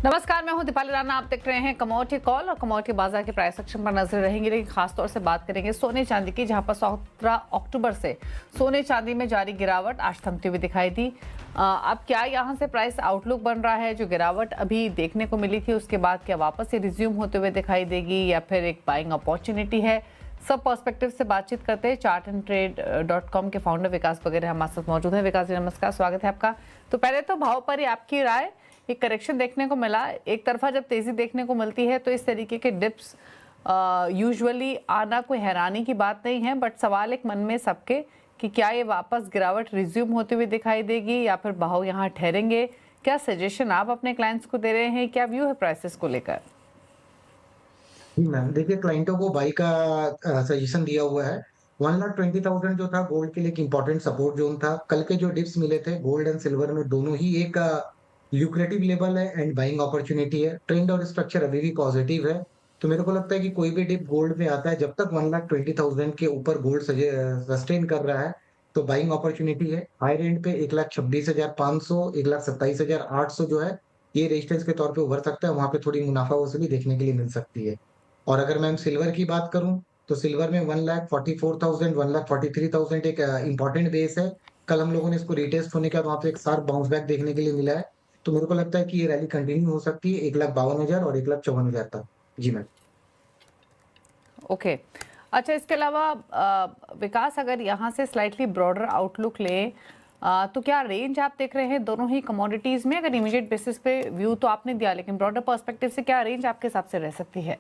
नमस्कार, मैं हूं दीपाली राणा। आप देख रहे हैं कमोडिटी कॉल और कमोडिटी बाजार के प्राइस सेक्शन पर नजर रहेंगे, लेकिन खासतौर से बात करेंगे सोने चांदी की, जहां पर 17 अक्टूबर से सोने चांदी में जारी गिरावट आज थमती हुई दिखाई दी। अब क्या यहां से प्राइस आउटलुक बन रहा है? जो गिरावट अभी देखने को मिली थी उसके बाद क्या वापस से रिज्यूम होते हुए दिखाई देगी या फिर एक बाइंग अपॉर्चुनिटी है? सब पर्सपेक्टिव से बातचीत करते हैं। chartandtrade.com के फाउंडर विकास वगैरह हमारे साथ मौजूद है। विकास जी नमस्कार, स्वागत है आपका। तो पहले तो भाव पर ही आपकी राय। एक करेक्शन देखने को मिला, एक तरफा जब तेजी देखने को मिलती है तो इस तरीके के डिप्स यूजुअली आना कोई हैरानी की बात नहीं है, बट सवाल एक मन में सबके कि क्या ये वापस गिरावट रिज्यूम होती हुई दिखाई देगी या फिर भाव यहाँ ठहरेंगे? क्या सजेशन आप अपने क्लाइंट्स को दे रहे हैं? क्या व्यू है प्राइसेस को लेकर? जी मैम, देखिए क्लाइंटों को बाई का सजेशन दिया हुआ है। 1,20,000 जो था गोल्ड के लिए एक इम्पोर्टेंट सपोर्ट जोन था। कल के जो डिप्स मिले थे गोल्ड एंड सिल्वर में, दोनों ही एक ल्यूक्रेटिव लेवल है एंड बाइंग अपॉर्चुनिटी है। ट्रेंड और स्ट्रक्चर अभी भी पॉजिटिव है। तो मेरे को लगता है कि कोई भी डिप गोल्ड में आता है, जब तक 1,20,000 के ऊपर गोल्ड सस्टेन कर रहा है तो बाइंग अपॉर्चुनिटी है। हाई रेंज पे 1,26,500, 1,27,800 जो है, ये रेजिस्टेंस के तौर पे उभर सकता है। वहां पे थोड़ी मुनाफा वसूली देखने के लिए मिल सकती है। और अगर मैं सिल्वर की बात करूं तो सिल्वर में 1,44,000, 1,43,000 एक इंपॉर्टेंट बेस है। कल हम लोगों ने इसको रिटेस्ट होने के बाद वहां पे एक शार्प बाउंस बैक देखने के लिए मिला है। तो मेरे को लगता है कि ये रैली कंटिन्यू हो सकती है 1,52,000 और 1,54,000 तक। जी मैम। ओके। अच्छा, इसके अलावा विकास, अगर यहाँ से स्लाइटली ब्रॉडर आउटलुक ले तो क्या रेंज आप देख रहे हैं दोनों ही कमोडिटीज में? अगर इमीडिएट बेसिस पे व्यू तो आपने दिया, लेकिन ब्रॉडर पर्सपेक्टिव से क्या रेंज आपके हिसाब से रह सकती है?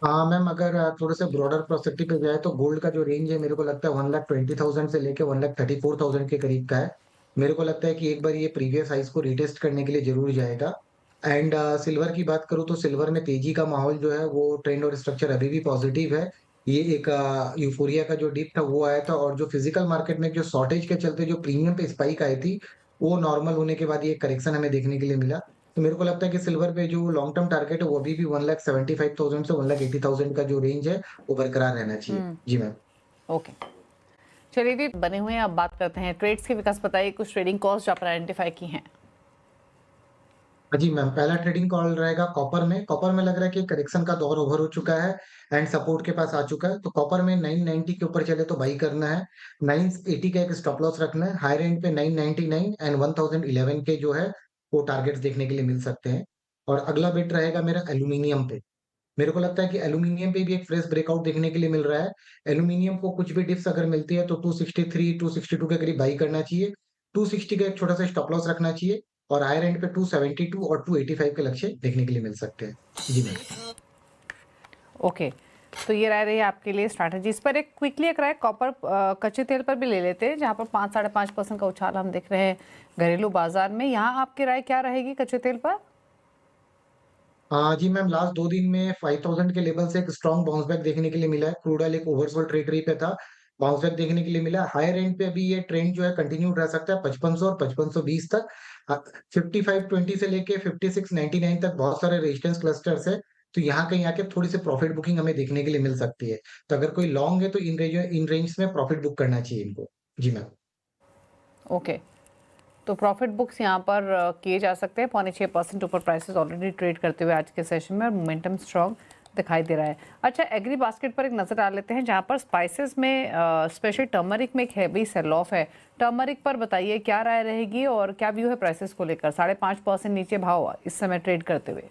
हाँ मैम, अगर थोड़े से ब्रॉडर पर्सपेक्टिव पे जाए तो गोल्ड का जो रेंज है मेरे को लगता है 1,20,000 से लेके 1,34,000 के करीब का है। मेरे को लगता है कि एक बार ये प्रीवियस हाइस को रिटेस्ट करने के लिए जरूर जाएगा। एंड सिल्वर की बात करूँ तो सिल्वर में तेजी का माहौल जो है वो ट्रेंड और स्ट्रक्चर अभी भी पॉजिटिव है। ये एक यूफोरिया का जो डिप था वो आया था, और जो फिजिकल मार्केट में जो शॉर्टेज के चलते जो प्रीमियम पे स्पाइक आई थी, वो नॉर्मल होने के बाद ये करेक्शन हमें देखने के लिए मिला। तो मेरे को लगता है कि सिल्वर पे जो लॉन्ग टर्म टारगेट है वो अभी भी 1,75,000 से 1,80,000 का जो रेंज है वो बरकरार रहना चाहिए। हम्म। जी मैम। ओके, चलिए जी, बने हुए हैं। अब बात करते हैं ट्रेड्स की। विकास बताइए कुछ ट्रेडिंग कॉस्ट जो आपने आइडेंटिफाई की हैं। हाँ जी मैम, पहला ट्रेडिंग कॉल रहेगा कॉपर में। कॉपर में लग रहा है कि करेक्शन का दौर ओवर हो चुका है एंड सपोर्ट के पास आ चुका है। तो कॉपर में 990 के ऊपर चले तो बाई करना है। 980 का एक स्टॉप लॉस रखना है। हाई रेंज पे 999 एंड 1,011 के जो है वो टारगेट्स देखने के लिए मिल सकते हैं। और अगला बिट रहेगा मेरा एल्यूमिनियम पे। मेरे को लगता है कि एल्यूमिनियम पे भी एक फ्रेश ब्रेकआउट देखने के लिए मिल रहा है। एल्यूमिनियम को कुछ भी डिप्स अगर मिलती है तो 263, 262 के करीब बाई करना चाहिए। 260 का एक छोटा सा स्टॉप लॉस रखना चाहिए। और हायर एंड पे 272 और 285 के लक्ष्य देखने के लिए मिल सकते हैं। जी मैम। ओके, तो ये राय रही है आपके लिए स्ट्रैटेजी। इस पर एक क्विकली एक राय कॉपर कच्चे तेल पर भी ले लेते हैं, जहां पर 5-5.5% का उछाल हम देख रहे हैं घरेलू बाजार में। यहाँ आपकी राय क्या रहेगी कच्चे तेल पर? हाँ जी मैम, लास्ट 2 दिन में 5,000 के लेवल से एक स्ट्रॉन्ग बाउंस बैक देखने के लिए मिला है। क्रूड ऑयल एक ओवरसोल्ड टेरिटरी पे था, बाउंस बैक देखने के लिए मिला। हायर एंड पे अभी ये ट्रेंड जो है कंटिन्यू रह सकता है 5500 और 5520 तक। 5520 से लेके 5699 तक बहुत सारे रेजिस्टेंस क्लस्टर्स है। तो यहाँ कहीं आके थोड़ी सी प्रॉफिट बुकिंग हमें देखने के लिए मिल सकती है। तो अगर कोई लॉन्ग है तो इन रेंज में प्रॉफिट बुक करना चाहिए इनको। जी मैम। ओके, तो प्रॉफिट बुक्स यहाँ पर किए जा सकते हैं। 5.6% ऊपर प्राइसेस ऑलरेडी ट्रेड करते हुए आज के सेशन में, और मोमेंटम स्ट्रॉन्ग दिखाई दे रहा है। अच्छा, एग्री बास्केट पर एक नजर डाल लेते हैं, जहाँ पर स्पाइसेस में स्पेशली टर्मरिक में एक हैवी सेल ऑफ है। टर्मरिक पर बताइए क्या राय रहेगी और क्या व्यू है प्राइसेस को लेकर? 5.5% नीचे भाव इस समय ट्रेड करते हुए।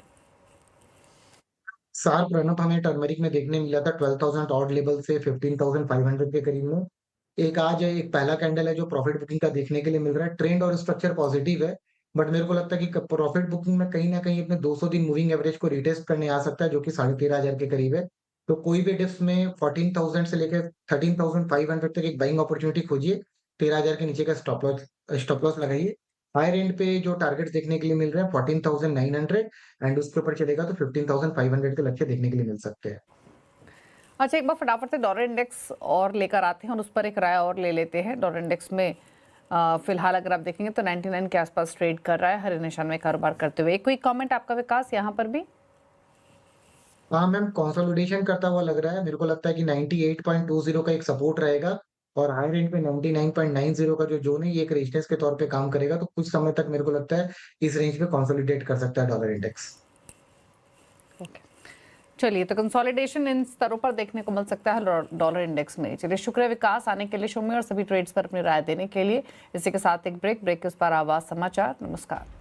शार्प रनअप हमें टर्मरिक में देखने मिला था 12,000 ऑड लेवल से 15,500 के करीब में। एक आज है, एक पहला कैंडल है जो प्रॉफिट बुकिंग का देखने के लिए मिल रहा है। ट्रेंड और स्ट्रक्चर पॉजिटिव है, बट मेरे को लगता है कि प्रॉफिट बुकिंग में कहीं ना कहीं अपने 200 दिन मूविंग एवरेज को रिटेस्ट करने आ सकता है, जो कि 13,500 के करीब है। तो कोई भी डिप्स में 14,000 से लेकर 13,500 तक एक बाइंग अपॉर्चुनिटी खोजिए। 13,000 के नीचे का स्टॉप लॉस लगाइए। हायर एंड पे जो टारगेट्स देखने के लिए मिल रहे हैं 14,900, एंड उसके ऊपर चलेगा तो 15,500 के लक्ष्य देखने के लिए मिल सकते हैं। अच्छा, एक बार फटाफट से डॉलर इंडेक्स और लेकर आते हैं और उस पर एक राय और ले लेते हैं। डॉलर इंडेक्स में फिलहाल अगर आप देखेंगे तो 99 के आसपास ट्रेड कर रहा है, हरे निशान में कारोबार करते हुए। एक क्विक कमेंट आपका विकास यहाँ पर भी। हाँ मैम, कंसोलिडेशन करता हुआ लग रहा है। मेरे को लगता है कि 98.20 का एक सपोर्ट रहेगा। और हाई रेंज पे 99.90 का जो ज़ोन है, ये एक रेजिस्टेंस के तौर पे काम करेगा, तो कुछ समय तक मेरे को लगता है इस रेंज पे कंसोलिडेट कर सकता है डॉलर इंडेक्स। ओके, चलिए तो कंसोलिडेशन इन स्तरों पर देखने को मिल सकता है डॉलर इंडेक्स में। चलिए, शुक्र है विकास आने के लिए शो में और सभी ट्रेड्स पर अपनी राय देने के लिए। इसी के साथ एक ब्रेक के उस पर आवाज समाचार। नमस्कार।